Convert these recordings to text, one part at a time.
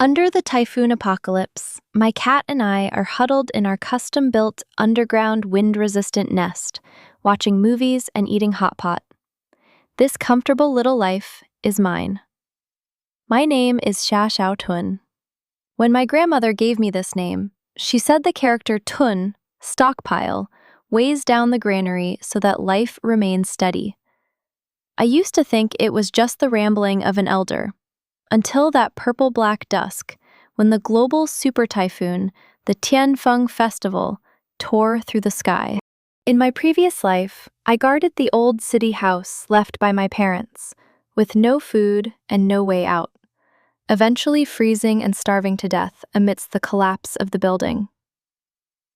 Under the typhoon apocalypse, my cat and I are huddled in our custom-built underground wind-resistant nest, watching movies and eating hot pot. This comfortable little life is mine. My name is Xia Xiao Tun. When my grandmother gave me this name, she said the character Tun, stockpile, weighs down the granary so that life remains steady. I used to think it was just the rambling of an elder, until that purple-black dusk, when the global super typhoon, the Tianfeng Festival, tore through the sky. In my previous life, I guarded the old city house left by my parents, with no food and no way out, eventually freezing and starving to death amidst the collapse of the building.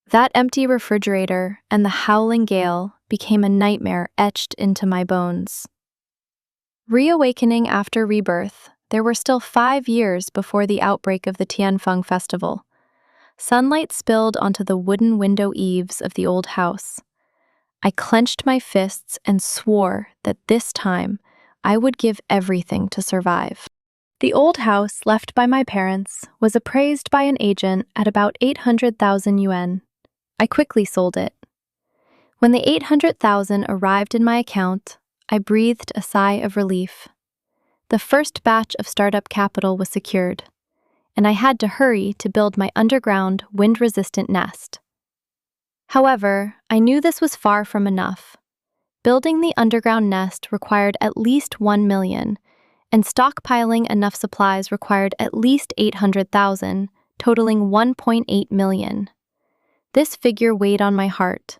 That empty refrigerator and the howling gale became a nightmare etched into my bones. Reawakening after Rebirth, there were still 5 years before the outbreak of the Tianfeng Festival. Sunlight spilled onto the wooden window eaves of the old house. I clenched my fists and swore that this time I would give everything to survive. The old house left by my parents was appraised by an agent at about 800,000 yuan. I quickly sold it. When the 800,000 arrived in my account, I breathed a sigh of relief. The first batch of startup capital was secured, and I had to hurry to build my underground, wind-resistant nest. However, I knew this was far from enough. Building the underground nest required at least 1 million, and stockpiling enough supplies required at least 800,000, totaling 1.8 million. This figure weighed on my heart.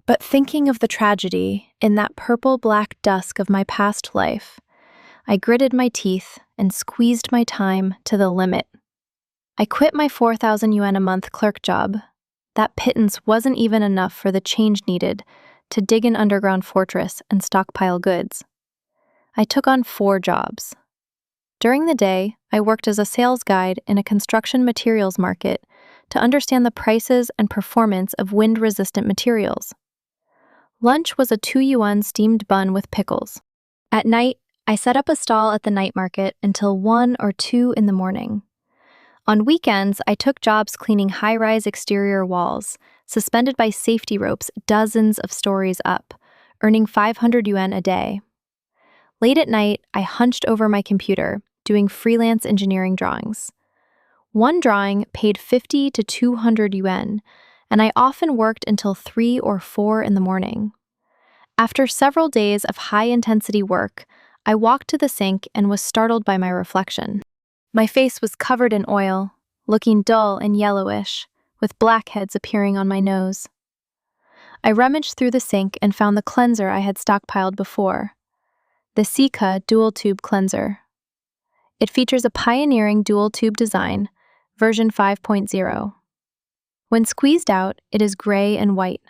But thinking of the tragedy in that purple-black dusk of my past life, I gritted my teeth and squeezed my time to the limit. I quit my 4,000 yuan a month clerk job. That pittance wasn't even enough for the change needed to dig an underground fortress and stockpile goods. I took on 4 jobs. During the day, I worked as a sales guide in a construction materials market to understand the prices and performance of wind-resistant materials. Lunch was a 2 yuan steamed bun with pickles. At night, I set up a stall at the night market until 1 or 2 in the morning. On weekends, I took jobs cleaning high-rise exterior walls, suspended by safety ropes dozens of stories up, earning 500 yuan a day. Late at night, I hunched over my computer, doing freelance engineering drawings. One drawing paid 50 to 200 yuan, and I often worked until 3 or 4 in the morning. After several days of high-intensity work, I walked to the sink and was startled by my reflection. My face was covered in oil, looking dull and yellowish, with blackheads appearing on my nose. I rummaged through the sink and found the cleanser I had stockpiled before, the Sika dual-tube cleanser. It features a pioneering dual-tube design, version 5.0. When squeezed out, it is gray and white.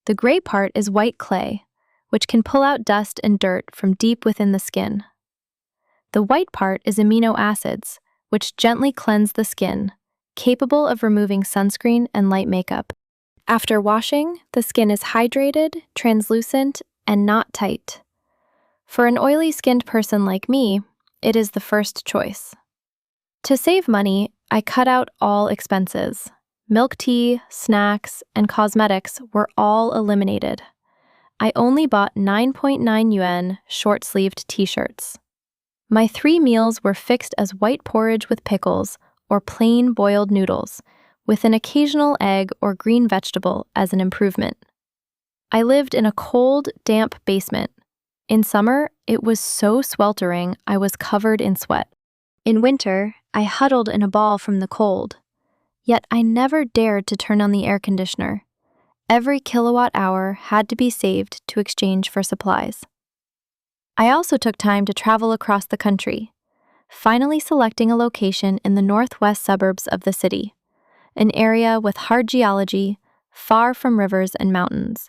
The gray part is white clay, which can pull out dust and dirt from deep within the skin. The white part is amino acids, which gently cleanse the skin, capable of removing sunscreen and light makeup. After washing, the skin is hydrated, translucent, and not tight. For an oily-skinned person like me, it is the first choice. To save money, I cut out all expenses. Milk tea, snacks, and cosmetics were all eliminated. I only bought 9.9 yuan short-sleeved t-shirts. My 3 meals were fixed as white porridge with pickles or plain boiled noodles, with an occasional egg or green vegetable as an improvement. I lived in a cold, damp basement. In summer, it was so sweltering I was covered in sweat. In winter, I huddled in a ball from the cold. Yet I never dared to turn on the air conditioner. Every kilowatt hour had to be saved to exchange for supplies. I also took time to travel across the country, finally selecting a location in the northwest suburbs of the city, an area with hard geology, far from rivers and mountains.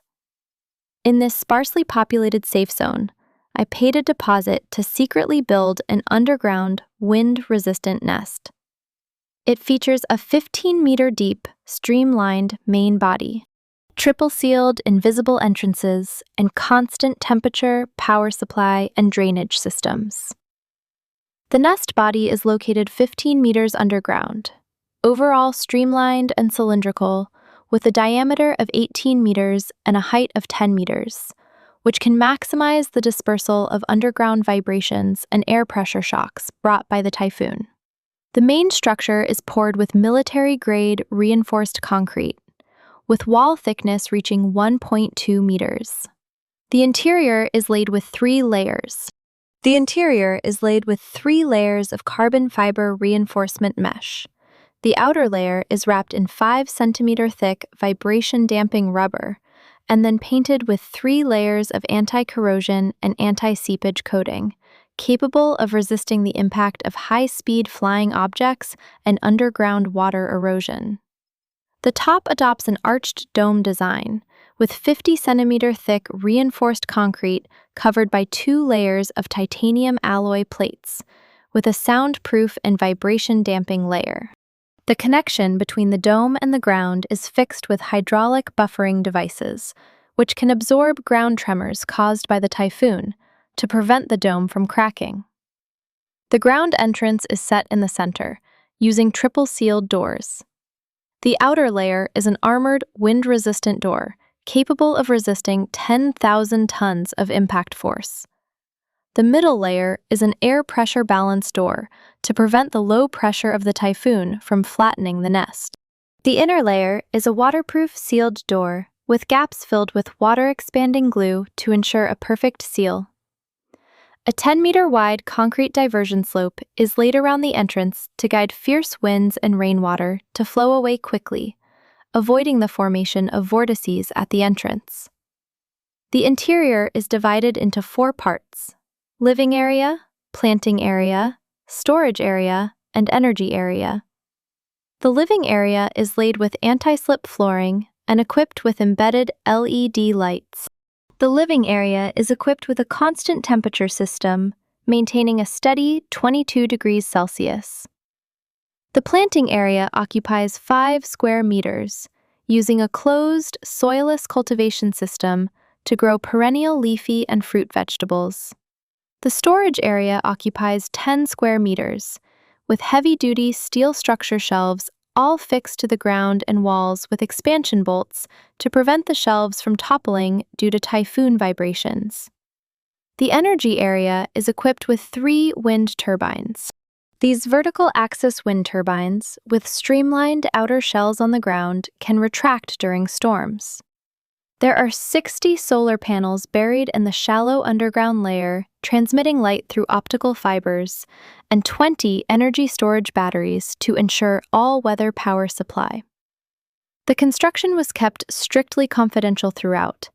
In this sparsely populated safe zone, I paid a deposit to secretly build an underground, wind-resistant nest. It features a 15-meter-deep, streamlined main body, triple-sealed invisible entrances, and constant temperature, power supply, and drainage systems. The nest body is located 15 meters underground, overall streamlined and cylindrical, with a diameter of 18 meters and a height of 10 meters, which can maximize the dispersal of underground vibrations and air pressure shocks brought by the typhoon. The main structure is poured with military-grade reinforced concrete, with wall thickness reaching 1.2 meters. The interior is laid with 3 layers. The interior is laid with 3 layers of carbon fiber reinforcement mesh. The outer layer is wrapped in 5-centimeter thick vibration-damping rubber, and then painted with 3 layers of anti-corrosion and anti-seepage coating, capable of resisting the impact of high-speed flying objects and underground water erosion. The top adopts an arched dome design, with 50-centimeter thick reinforced concrete covered by 2 layers of titanium alloy plates, with a soundproof and vibration-damping layer. The connection between the dome and the ground is fixed with hydraulic buffering devices, which can absorb ground tremors caused by the typhoon to prevent the dome from cracking. The ground entrance is set in the center, using triple-sealed doors. The outer layer is an armored, wind-resistant door, capable of resisting 10,000 tons of impact force. The middle layer is an air pressure balance door to prevent the low pressure of the typhoon from flattening the nest. The inner layer is a waterproof sealed door with gaps filled with water-expanding glue to ensure a perfect seal. A 10-meter-wide concrete diversion slope is laid around the entrance to guide fierce winds and rainwater to flow away quickly, avoiding the formation of vortices at the entrance. The interior is divided into 4 parts: living area, planting area, storage area, and energy area. The living area is laid with anti-slip flooring and equipped with embedded LED lights. The living area is equipped with a constant temperature system, maintaining a steady 22 degrees Celsius. The planting area occupies 5 square meters, using a closed, soilless cultivation system to grow perennial leafy and fruit vegetables. The storage area occupies 10 square meters, with heavy-duty steel structure shelves all fixed to the ground and walls with expansion bolts to prevent the shelves from toppling due to typhoon vibrations. The energy area is equipped with 3 wind turbines. These vertical axis wind turbines, with streamlined outer shells on the ground, can retract during storms. There are 60 solar panels buried in the shallow underground layer, transmitting light through optical fibers, and 20 energy storage batteries to ensure all-weather power supply. The construction was kept strictly confidential throughout.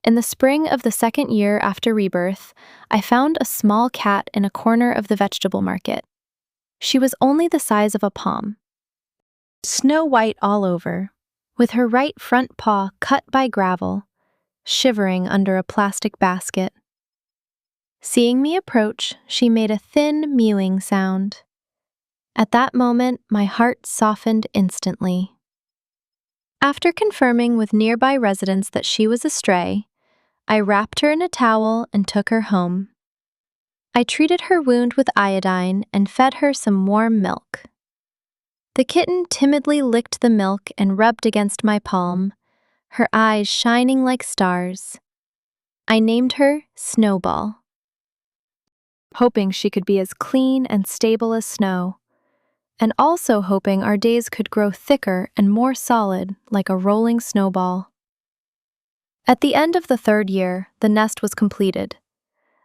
In the spring of the 2nd year after Rebirth, I found a small cat in a corner of the vegetable market. She was only the size of a palm, snow-white all over, with her right front paw cut by gravel, shivering under a plastic basket. Seeing me approach, she made a thin mewing sound. At that moment, my heart softened instantly. After confirming with nearby residents that she was a stray, I wrapped her in a towel and took her home. I treated her wound with iodine and fed her some warm milk. The kitten timidly licked the milk and rubbed against my palm, her eyes shining like stars. I named her Snowball, hoping she could be as clean and stable as snow, and also hoping our days could grow thicker and more solid like a rolling snowball. At the end of the 3rd year, the nest was completed.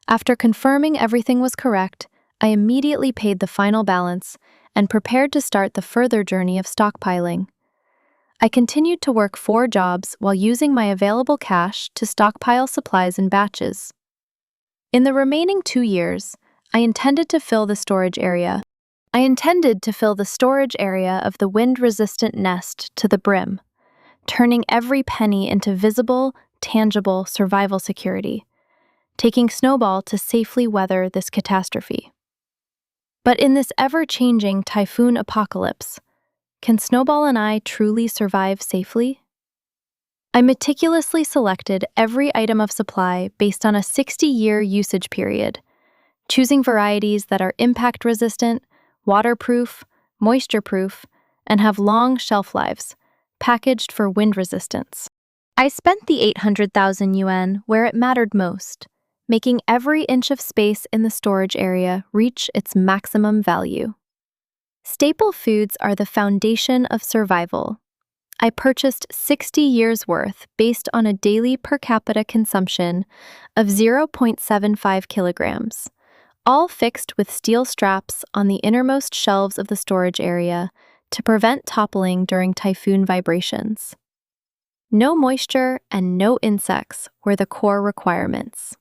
After confirming everything was correct, I immediately paid the final balance and prepared to start the further journey of stockpiling. I continued to work 4 jobs while using my available cash to stockpile supplies in batches. In the remaining 2 years, I intended to fill the storage area. of the wind-resistant nest to the brim, turning every penny into visible, tangible survival security, taking Snowball to safely weather this catastrophe. But in this ever-changing typhoon apocalypse, can Snowball and I truly survive safely? I meticulously selected every item of supply based on a 60-year usage period, choosing varieties that are impact-resistant, waterproof, moisture-proof, and have long shelf lives, packaged for wind resistance. I spent the 800,000 yuan where it mattered most, making every inch of space in the storage area reach its maximum value. Staple foods are the foundation of survival. I purchased 60 years' worth based on a daily per capita consumption of 0.75 kilograms, all fixed with steel straps on the innermost shelves of the storage area to prevent toppling during typhoon vibrations. No moisture and no insects were the core requirements.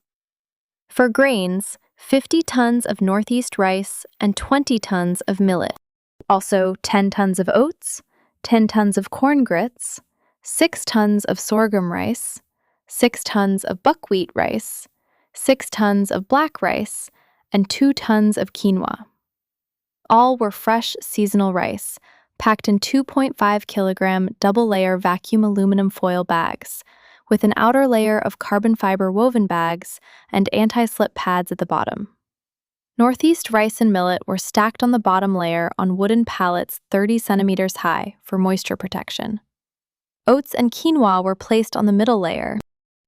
For grains, 50 tons of Northeast rice and 20 tons of millet. Also 10 tons of oats, 10 tons of corn grits, 6 tons of sorghum rice, 6 tons of buckwheat rice, 6 tons of black rice, and 2 tons of quinoa. All were fresh seasonal rice, packed in 2.5 kilogram double-layer vacuum aluminum foil bags, with an outer layer of carbon fiber woven bags and anti-slip pads at the bottom. Northeast rice and millet were stacked on the bottom layer on wooden pallets 30 centimeters high for moisture protection. Oats and quinoa were placed on the middle layer.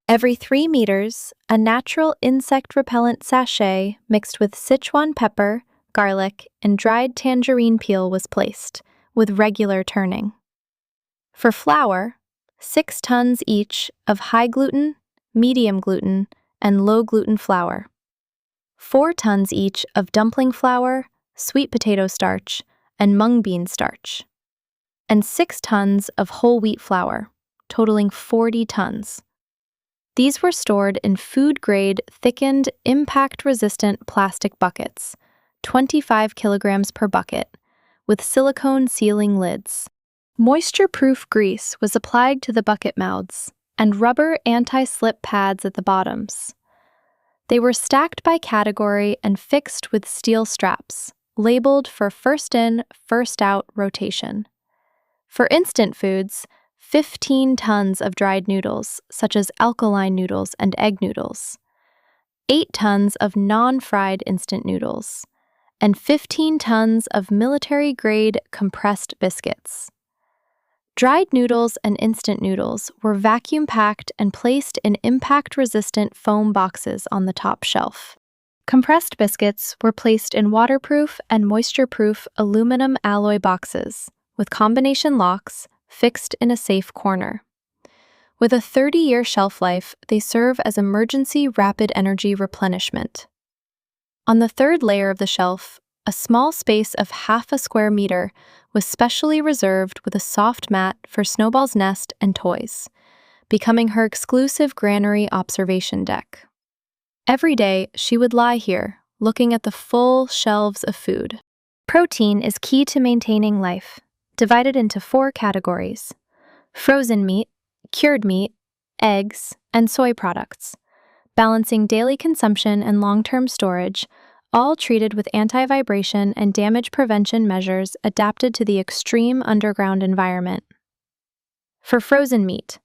Every 3 meters, a natural insect repellent sachet mixed with Sichuan pepper, garlic, and dried tangerine peel was placed, with regular turning. For flour, 6 tons each of high gluten, medium gluten, and low gluten flour. 4 tons each of dumpling flour, sweet potato starch, and mung bean starch. And 6 tons of whole wheat flour, totaling 40 tons. These were stored in food-grade, thickened, impact-resistant plastic buckets, 25 kilograms per bucket, with silicone sealing lids. Moisture-proof grease was applied to the bucket mouths, and rubber anti-slip pads at the bottoms. They were stacked by category and fixed with steel straps, labeled for first-in, first-out rotation. For instant foods, 15 tons of dried noodles, such as alkaline noodles and egg noodles, 8 tons of non-fried instant noodles, and 15 tons of military-grade compressed biscuits. Dried noodles and instant noodles were vacuum-packed and placed in impact-resistant foam boxes on the top shelf. Compressed biscuits were placed in waterproof and moisture-proof aluminum alloy boxes, with combination locks fixed in a safe corner. With a 30-year shelf life, they serve as emergency rapid energy replenishment. On the third layer of the shelf, a small space of half a square meter was specially reserved with a soft mat for Snowball's nest and toys, becoming her exclusive granary observation deck. Every day, she would lie here, looking at the full shelves of food. Protein is key to maintaining life, divided into 4 categories: frozen meat, cured meat, eggs, and soy products, balancing daily consumption and long-term storage, all treated with anti-vibration and damage prevention measures adapted to the extreme underground environment. For frozen meat,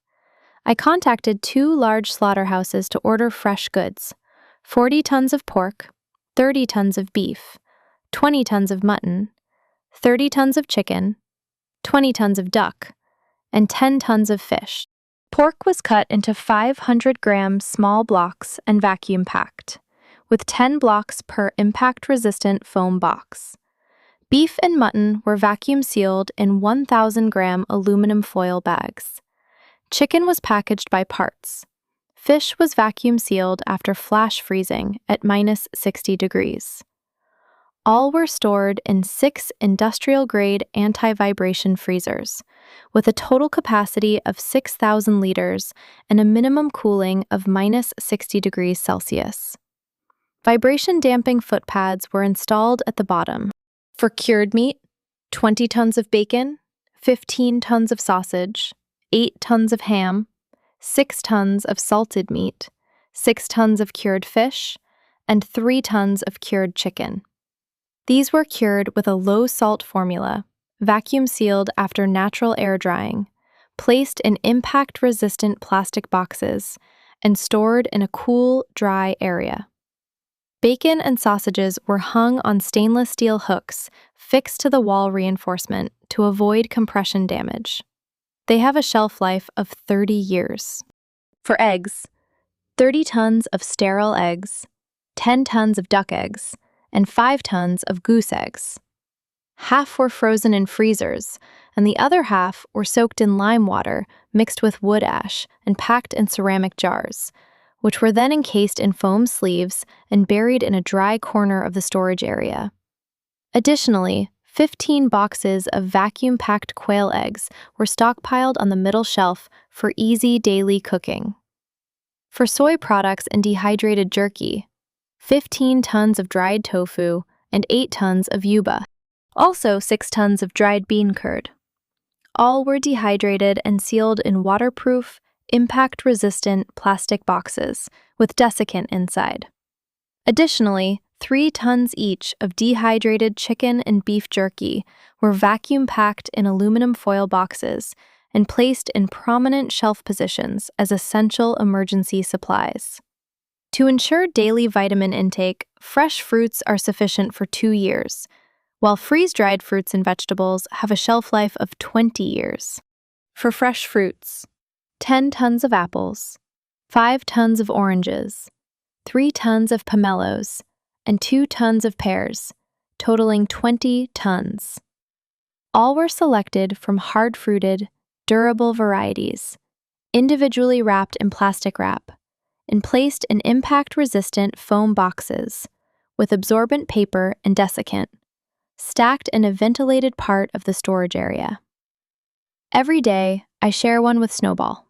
I contacted 2 large slaughterhouses to order fresh goods: 40 tons of pork, 30 tons of beef, 20 tons of mutton, 30 tons of chicken, 20 tons of duck, and 10 tons of fish. Pork was cut into 500-gram small blocks and vacuum-packed, with 10 blocks per impact-resistant foam box. Beef and mutton were vacuum-sealed in 1,000-gram aluminum foil bags. Chicken was packaged by parts. Fish was vacuum-sealed after flash freezing at -60 degrees. All were stored in 6 industrial-grade anti-vibration freezers, with a total capacity of 6,000 liters and a minimum cooling of -60 degrees Celsius. Vibration-damping foot pads were installed at the bottom. For cured meat, 20 tons of bacon, 15 tons of sausage, 8 tons of ham, 6 tons of salted meat, 6 tons of cured fish, and 3 tons of cured chicken. These were cured with a low-salt formula, vacuum-sealed after natural air drying, placed in impact-resistant plastic boxes, and stored in a cool, dry area. Bacon and sausages were hung on stainless steel hooks fixed to the wall reinforcement to avoid compression damage. They have a shelf life of 30 years. For eggs, 30 tons of sterile eggs, 10 tons of duck eggs, and 5 tons of goose eggs. Half were frozen in freezers, and the other half were soaked in lime water mixed with wood ash and packed in ceramic jars, which were then encased in foam sleeves and buried in a dry corner of the storage area. Additionally, 15 boxes of vacuum-packed quail eggs were stockpiled on the middle shelf for easy daily cooking. For soy products and dehydrated jerky, 15 tons of dried tofu and 8 tons of yuba. Also 6 tons of dried bean curd. All were dehydrated and sealed in waterproof, impact-resistant plastic boxes with desiccant inside. Additionally, 3 tons each of dehydrated chicken and beef jerky were vacuum-packed in aluminum foil boxes and placed in prominent shelf positions as essential emergency supplies. To ensure daily vitamin intake, fresh fruits are sufficient for 2 years, while freeze-dried fruits and vegetables have a shelf life of 20 years. For fresh fruits, 10 tons of apples, 5 tons of oranges, 3 tons of pomelos, and 2 tons of pears, totaling 20 tons. All were selected from hard-fruited, durable varieties, individually wrapped in plastic wrap, and placed in impact-resistant foam boxes with absorbent paper and desiccant, stacked in a ventilated part of the storage area. Every day, I share one with Snowball.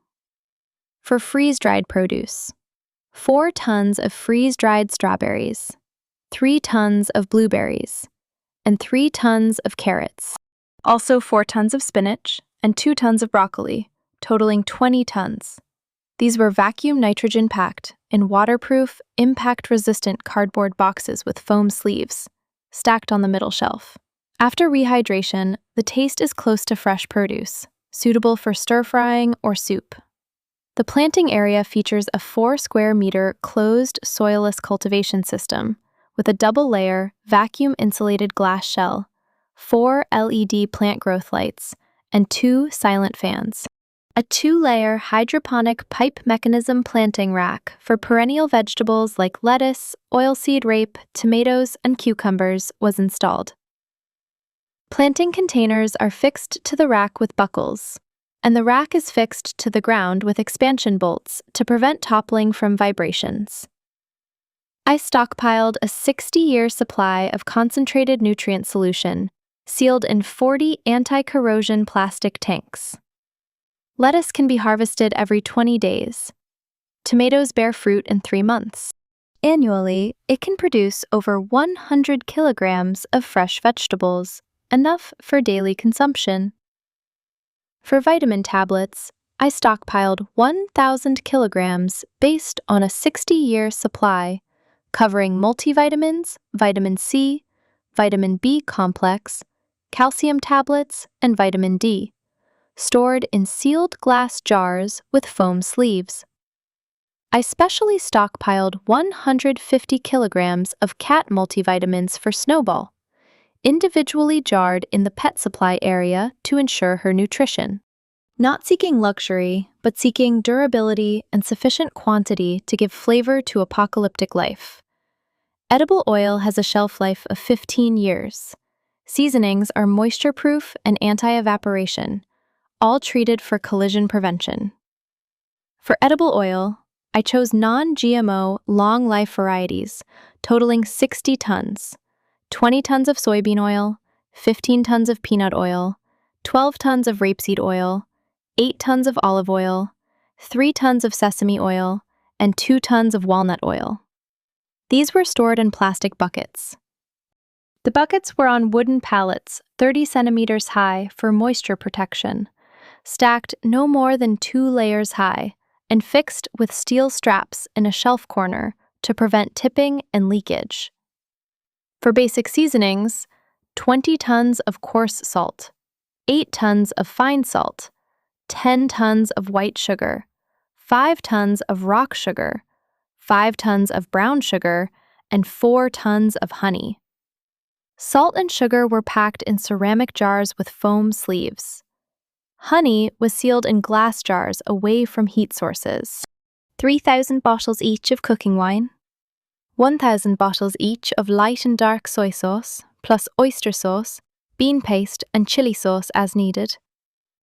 For freeze-dried produce, 4 tons of freeze-dried strawberries, 3 tons of blueberries, and 3 tons of carrots. Also 4 tons of spinach and 2 tons of broccoli, totaling 20 tons. These were vacuum nitrogen-packed in waterproof, impact-resistant cardboard boxes with foam sleeves, stacked on the middle shelf. After rehydration, the taste is close to fresh produce, suitable for stir-frying or soup. The planting area features a 4-square-meter closed soilless cultivation system with a double-layer, vacuum-insulated glass shell, 4 LED plant growth lights, and 2 silent fans. A 2-layer hydroponic pipe mechanism planting rack for perennial vegetables like lettuce, oilseed rape, tomatoes, and cucumbers was installed. Planting containers are fixed to the rack with buckles, and the rack is fixed to the ground with expansion bolts to prevent toppling from vibrations. I stockpiled a 60-year supply of concentrated nutrient solution, sealed in 40 anti-corrosion plastic tanks. Lettuce can be harvested every 20 days. Tomatoes bear fruit in 3 months. Annually, it can produce over 100 kilograms of fresh vegetables, enough for daily consumption. For vitamin tablets, I stockpiled 1,000 kilograms based on a 60-year supply, covering multivitamins, vitamin C, vitamin B complex, calcium tablets, and vitamin D, stored in sealed glass jars with foam sleeves. I specially stockpiled 150 kilograms of cat multivitamins for Snowball, individually jarred in the pet supply area to ensure her nutrition. Not seeking luxury, but seeking durability and sufficient quantity to give flavor to apocalyptic life. Edible oil has a shelf life of 15 years. Seasonings are moisture-proof and anti-evaporation, all treated for collision prevention. For edible oil, I chose non-GMO long-life varieties, totaling 60 tons, 20 tons of soybean oil, 15 tons of peanut oil, 12 tons of rapeseed oil, 8 tons of olive oil, 3 tons of sesame oil, and 2 tons of walnut oil. These were stored in plastic buckets. The buckets were on wooden pallets 30 centimeters high for moisture protection, stacked no more than 2 layers high, and fixed with steel straps in a shelf corner to prevent tipping and leakage. For basic seasonings, 20 tons of coarse salt, 8 tons of fine salt, 10 tons of white sugar, 5 tons of rock sugar, 5 tons of brown sugar, and 4 tons of honey. Salt and sugar were packed in ceramic jars with foam sleeves. Honey was sealed in glass jars away from heat sources. 3,000 bottles each of cooking wine, 1,000 bottles each of light and dark soy sauce, plus oyster sauce, bean paste, and chili sauce as needed,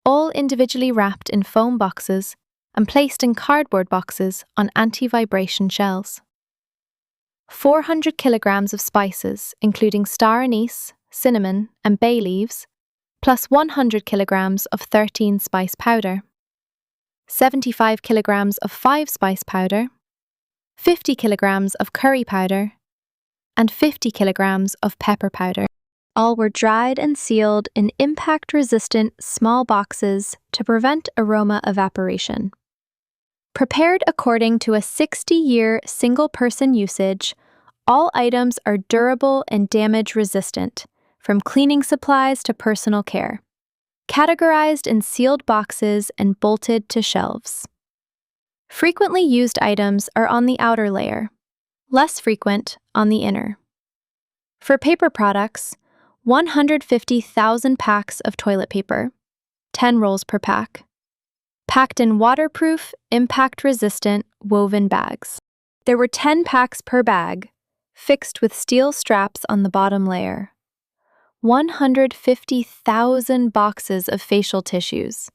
all individually wrapped in foam boxes and placed in cardboard boxes on anti-vibration shells. 400 kilograms of spices, including star anise, cinnamon, and bay leaves, plus 100 kilograms of 13 spice powder, 75 kilograms of 5 spice powder, 50 kilograms of curry powder, and 50 kilograms of pepper powder. All were dried and sealed in impact-resistant small boxes to prevent aroma evaporation. Prepared according to a 60-year single-person usage, all items are durable and damage-resistant, from cleaning supplies to personal care. Categorized in sealed boxes and bolted to shelves. Frequently used items are on the outer layer, less frequent on the inner. For paper products, 150,000 packs of toilet paper, 10 rolls per pack, packed in waterproof, impact-resistant woven bags. There were 10 packs per bag, fixed with steel straps on the bottom layer. 150,000 boxes of facial tissues,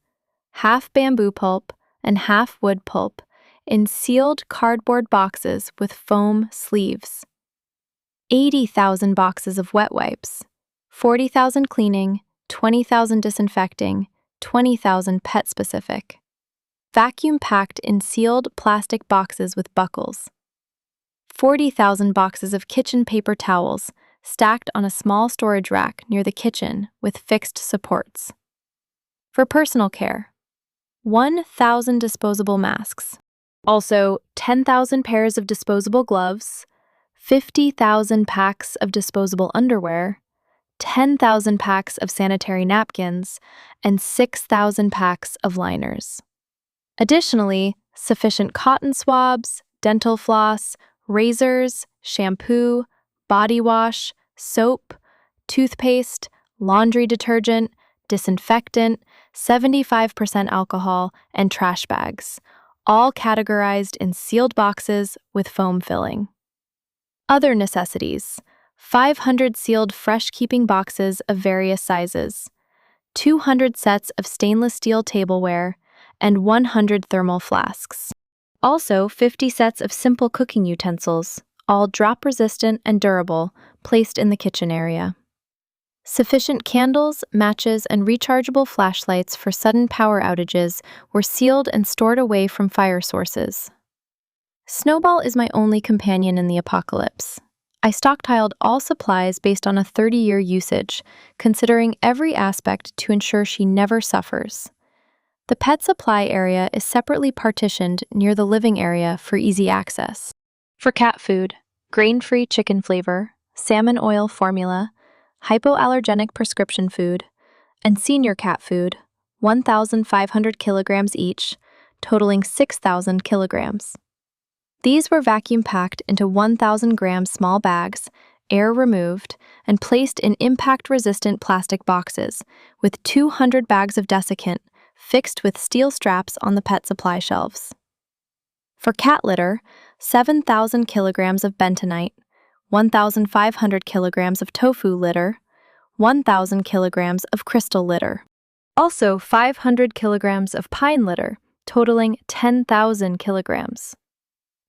half bamboo pulp and half wood pulp, in sealed cardboard boxes with foam sleeves. 80,000 boxes of wet wipes, 40,000 cleaning, 20,000 disinfecting, 20,000 pet-specific. Vacuum-packed in sealed plastic boxes with buckles. 40,000 boxes of kitchen paper towels, stacked on a small storage rack near the kitchen with fixed supports. For personal care, 1,000 disposable masks. Also, 10,000 pairs of disposable gloves, 50,000 packs of disposable underwear, 10,000 packs of sanitary napkins, and 6,000 packs of liners. Additionally, sufficient cotton swabs, dental floss, razors, shampoo, body wash, soap, toothpaste, laundry detergent, disinfectant, 75% alcohol, and trash bags, all categorized in sealed boxes with foam filling. Other necessities: 500 sealed fresh-keeping boxes of various sizes, 200 sets of stainless steel tableware, and 100 thermal flasks. Also, 50 sets of simple cooking utensils, all drop-resistant and durable, placed in the kitchen area. Sufficient candles, matches, and rechargeable flashlights for sudden power outages were sealed and stored away from fire sources. Snowball is my only companion in the apocalypse. I stockpiled all supplies based on a 30-year usage, considering every aspect to ensure she never suffers. The pet supply area is separately partitioned near the living area for easy access. For cat food, grain-free chicken flavor, salmon oil formula, hypoallergenic prescription food, and senior cat food, 1,500 kilograms each, totaling 6,000 kilograms. These were vacuum-packed into 1,000-gram small bags, air-removed, and placed in impact-resistant plastic boxes, with 200 bags of desiccant fixed with steel straps on the pet supply shelves. For cat litter, 7,000 kilograms of bentonite, 1,500 kilograms of tofu litter, 1,000 kilograms of crystal litter. Also, 500 kilograms of pine litter, totaling 10,000 kilograms.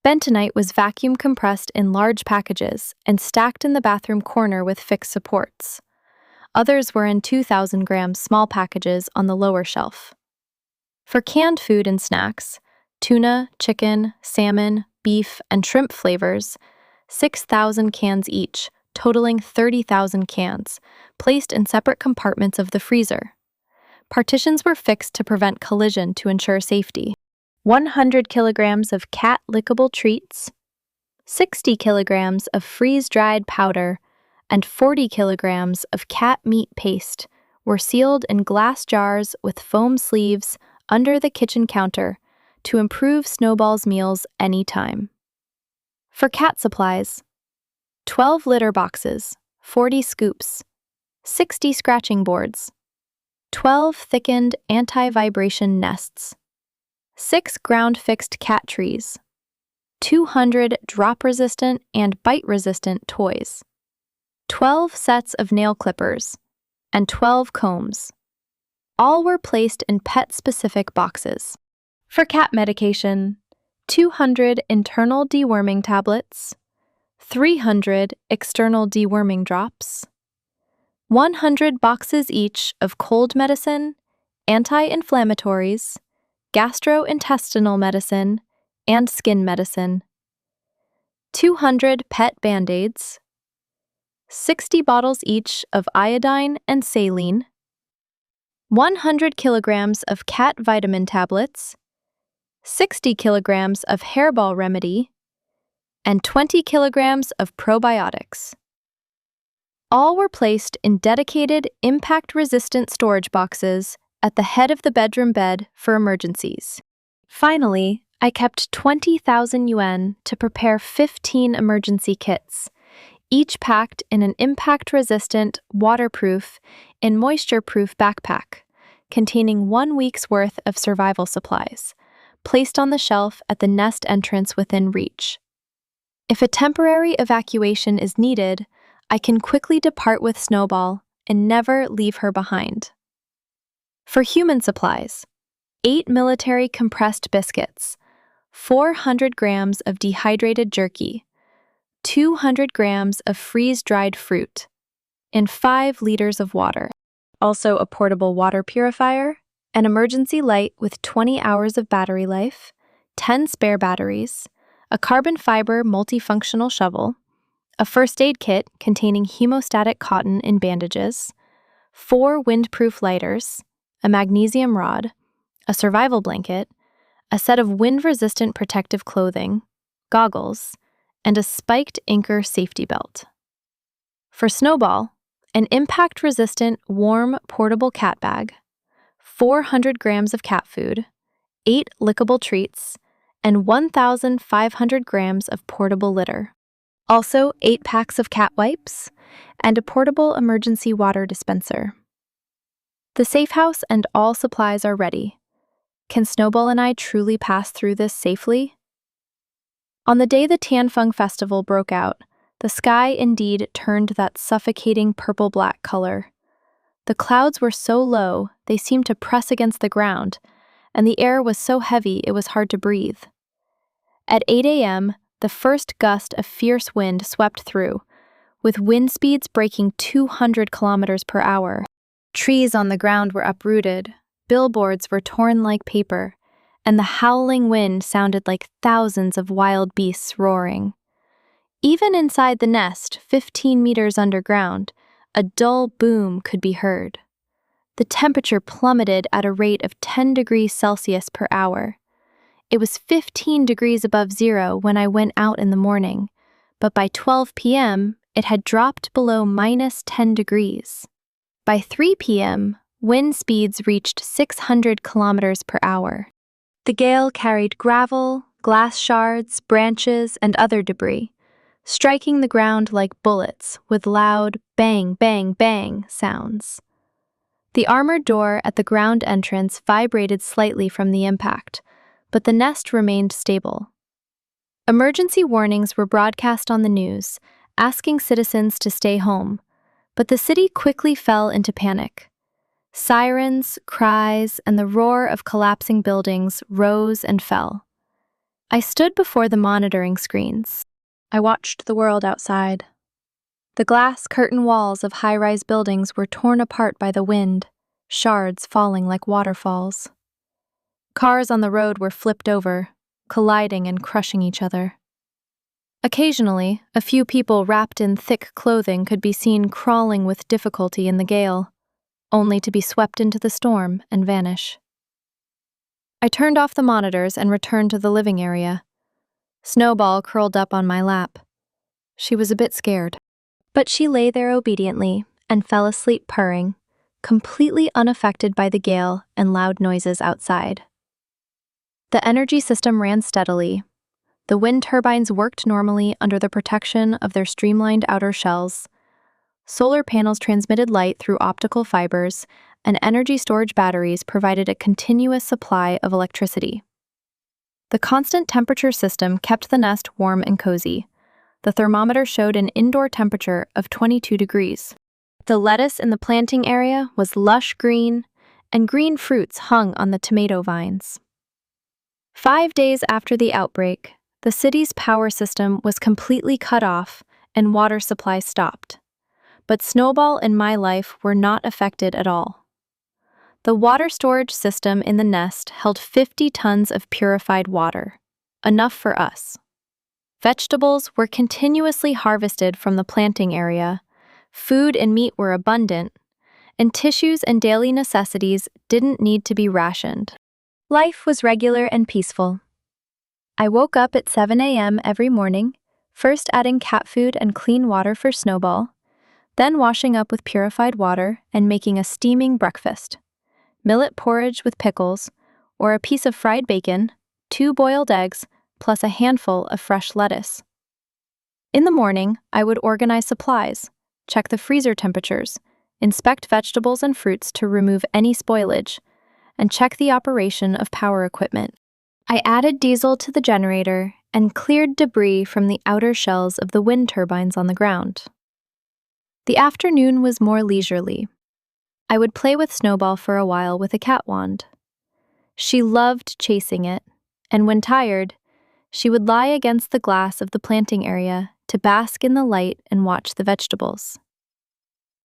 Bentonite was vacuum compressed in large packages and stacked in the bathroom corner with fixed supports. Others were in 2,000-gram small packages on the lower shelf. For canned food and snacks, tuna, chicken, salmon, beef, and shrimp flavors, 6,000 cans each, totaling 30,000 cans, placed in separate compartments of the freezer. Partitions were fixed to prevent collision to ensure safety. 100 kilograms of cat lickable treats, 60 kilograms of freeze-dried powder, and 40 kilograms of cat meat paste were sealed in glass jars with foam sleeves under the kitchen counter to improve Snowball's meals anytime. For cat supplies, 12 litter boxes, 40 scoops, 60 scratching boards, 12 thickened anti-vibration nests, 6 ground-fixed cat trees, 200 drop-resistant and bite-resistant toys, 12 sets of nail clippers, and 12 combs. All were placed in pet-specific boxes. For cat medication, 200 internal deworming tablets, 300 external deworming drops, 100 boxes each of cold medicine, anti-inflammatories, gastrointestinal medicine, and skin medicine, 200 pet Band-Aids, 60 bottles each of iodine and saline, 100 kilograms of cat vitamin tablets, 60 kilograms of hairball remedy, and 20 kilograms of probiotics. All were placed in dedicated, impact-resistant storage boxes at the head of the bedroom bed for emergencies. Finally, I kept 20,000 yuan to prepare 15 emergency kits, each packed in an impact-resistant, waterproof, and moisture-proof backpack, containing 1 week's worth of survival supplies, placed on the shelf at the nest entrance within reach. If a temporary evacuation is needed, I can quickly depart with Snowball and never leave her behind. For human supplies, 8 military compressed biscuits, 400 grams of dehydrated jerky, 200 grams of freeze-dried fruit, and 5 liters of water. Also a portable water purifier, an emergency light with 20 hours of battery life, 10 spare batteries, a carbon fiber multifunctional shovel, a first aid kit containing hemostatic cotton and bandages, 4 windproof lighters, a magnesium rod, a survival blanket, a set of wind-resistant protective clothing, goggles, and a spiked anchor safety belt. For Snowball, an impact-resistant, warm, portable cat bag, 400 grams of cat food, 8 lickable treats, and 1,500 grams of portable litter. Also, 8 packs of cat wipes, and a portable emergency water dispenser. The safe house and all supplies are ready. Can Snowball and I truly pass through this safely? On the day the Tianfeng festival broke out, the sky indeed turned that suffocating purple-black color. The clouds were so low, they seemed to press against the ground, and the air was so heavy it was hard to breathe. At 8 a.m., the first gust of fierce wind swept through, with wind speeds breaking 200 kilometers per hour. Trees on the ground were uprooted, billboards were torn like paper, and the howling wind sounded like thousands of wild beasts roaring. Even inside the nest, 15 meters underground, a dull boom could be heard. The temperature plummeted at a rate of 10 degrees Celsius per hour. It was 15 degrees above zero when I went out in the morning, but by 12 p.m., it had dropped below minus 10 degrees. By 3 p.m., wind speeds reached 600 kilometers per hour. The gale carried gravel, glass shards, branches, and other debris, striking the ground like bullets with loud bang, bang, bang sounds. The armored door at the ground entrance vibrated slightly from the impact, but the nest remained stable. Emergency warnings were broadcast on the news, asking citizens to stay home, but the city quickly fell into panic. Sirens, cries, and the roar of collapsing buildings rose and fell. I stood before the monitoring screens. I watched the world outside. The glass curtain walls of high-rise buildings were torn apart by the wind, shards falling like waterfalls. Cars on the road were flipped over, colliding and crushing each other. Occasionally, a few people wrapped in thick clothing could be seen crawling with difficulty in the gale, only to be swept into the storm and vanish. I turned off the monitors and returned to the living area. Snowball curled up on my lap. She was a bit scared, but she lay there obediently and fell asleep purring, completely unaffected by the gale and loud noises outside. The energy system ran steadily. The wind turbines worked normally under the protection of their streamlined outer shells. Solar panels transmitted light through optical fibers, and energy storage batteries provided a continuous supply of electricity. The constant temperature system kept the nest warm and cozy. The thermometer showed an indoor temperature of 22 degrees. The lettuce in the planting area was lush green, and green fruits hung on the tomato vines. 5 days after the outbreak, the city's power system was completely cut off and water supply stopped. But Snowball and my life were not affected at all. The water storage system in the nest held 50 tons of purified water, enough for us. Vegetables were continuously harvested from the planting area, food and meat were abundant, and tissues and daily necessities didn't need to be rationed. Life was regular and peaceful. I woke up at 7 a.m. every morning, first adding cat food and clean water for Snowball, then washing up with purified water and making a steaming breakfast. Millet porridge with pickles, or a piece of fried bacon, 2 boiled eggs, plus a handful of fresh lettuce. In the morning, I would organize supplies, check the freezer temperatures, inspect vegetables and fruits to remove any spoilage, and check the operation of power equipment. I added diesel to the generator and cleared debris from the outer shells of the wind turbines on the ground. The afternoon was more leisurely. I would play with Snowball for a while with a cat wand. She loved chasing it, and when tired, she would lie against the glass of the planting area to bask in the light and watch the vegetables.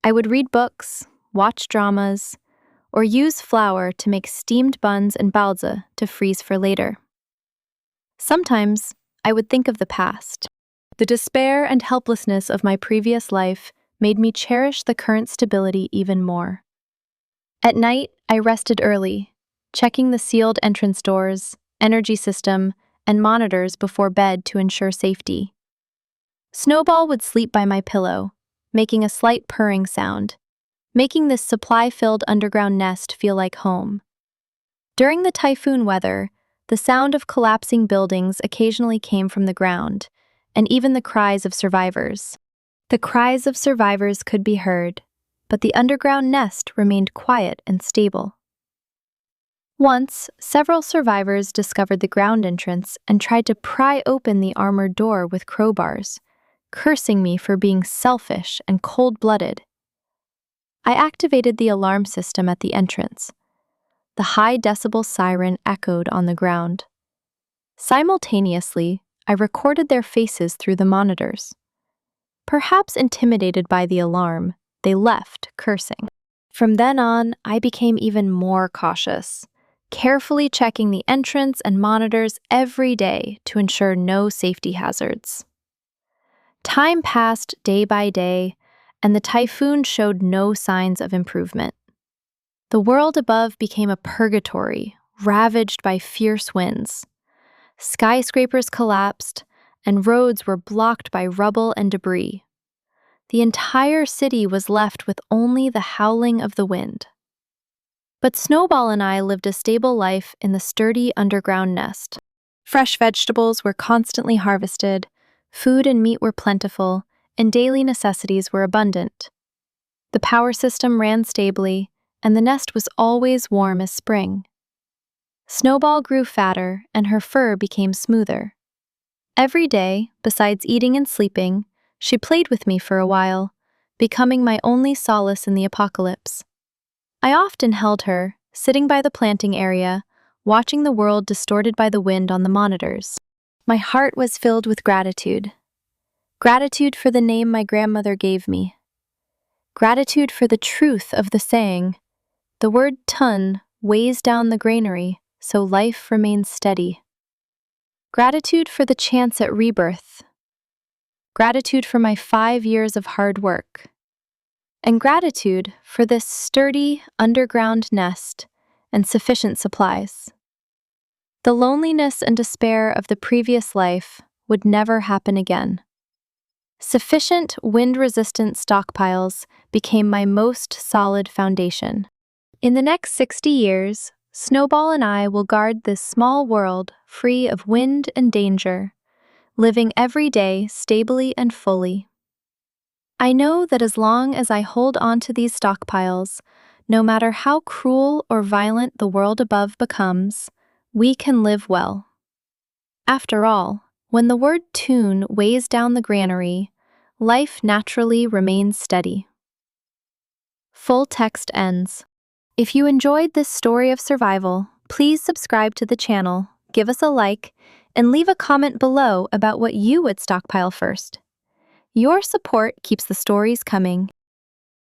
I would read books, watch dramas, or use flour to make steamed buns and balza to freeze for later. Sometimes, I would think of the past. The despair and helplessness of my previous life made me cherish the current stability even more. At night, I rested early, checking the sealed entrance doors, energy system, and monitors before bed to ensure safety. Snowball would sleep by my pillow, making a slight purring sound, making this supply-filled underground nest feel like home. During the typhoon weather, the sound of collapsing buildings occasionally came from the ground, and even the cries of survivors. The cries of survivors could be heard, but the underground nest remained quiet and stable. Once, several survivors discovered the ground entrance and tried to pry open the armored door with crowbars, cursing me for being selfish and cold-blooded. I activated the alarm system at the entrance. The high-decibel siren echoed on the ground. Simultaneously, I recorded their faces through the monitors. Perhaps intimidated by the alarm, they left, cursing. From then on, I became even more cautious, carefully checking the entrance and monitors every day to ensure no safety hazards. Time passed day by day, and the typhoon showed no signs of improvement. The world above became a purgatory, ravaged by fierce winds. Skyscrapers collapsed, and roads were blocked by rubble and debris. The entire city was left with only the howling of the wind. But Snowball and I lived a stable life in the sturdy underground nest. Fresh vegetables were constantly harvested, food and meat were plentiful, and daily necessities were abundant. The power system ran stably, and the nest was always warm as spring. Snowball grew fatter, and her fur became smoother. Every day, besides eating and sleeping, she played with me for a while, becoming my only solace in the apocalypse. I often held her, sitting by the planting area, watching the world distorted by the wind on the monitors. My heart was filled with gratitude. Gratitude for the name my grandmother gave me. Gratitude for the truth of the saying, "The word ton weighs down the granary, so life remains steady." Gratitude for the chance at rebirth. Gratitude for my 5 years of hard work. And gratitude for this sturdy underground nest and sufficient supplies. The loneliness and despair of the previous life would never happen again. Sufficient wind-resistant stockpiles became my most solid foundation. In the next 60 years, Snowball and I will guard this small world free of wind and danger, living every day stably and fully. I know that as long as I hold on to these stockpiles, no matter how cruel or violent the world above becomes, we can live well. After all, when the word tune weighs down the granary, life naturally remains steady. Full text ends. If you enjoyed this story of survival, please subscribe to the channel, give us a like, and leave a comment below about what you would stockpile first. Your support keeps the stories coming,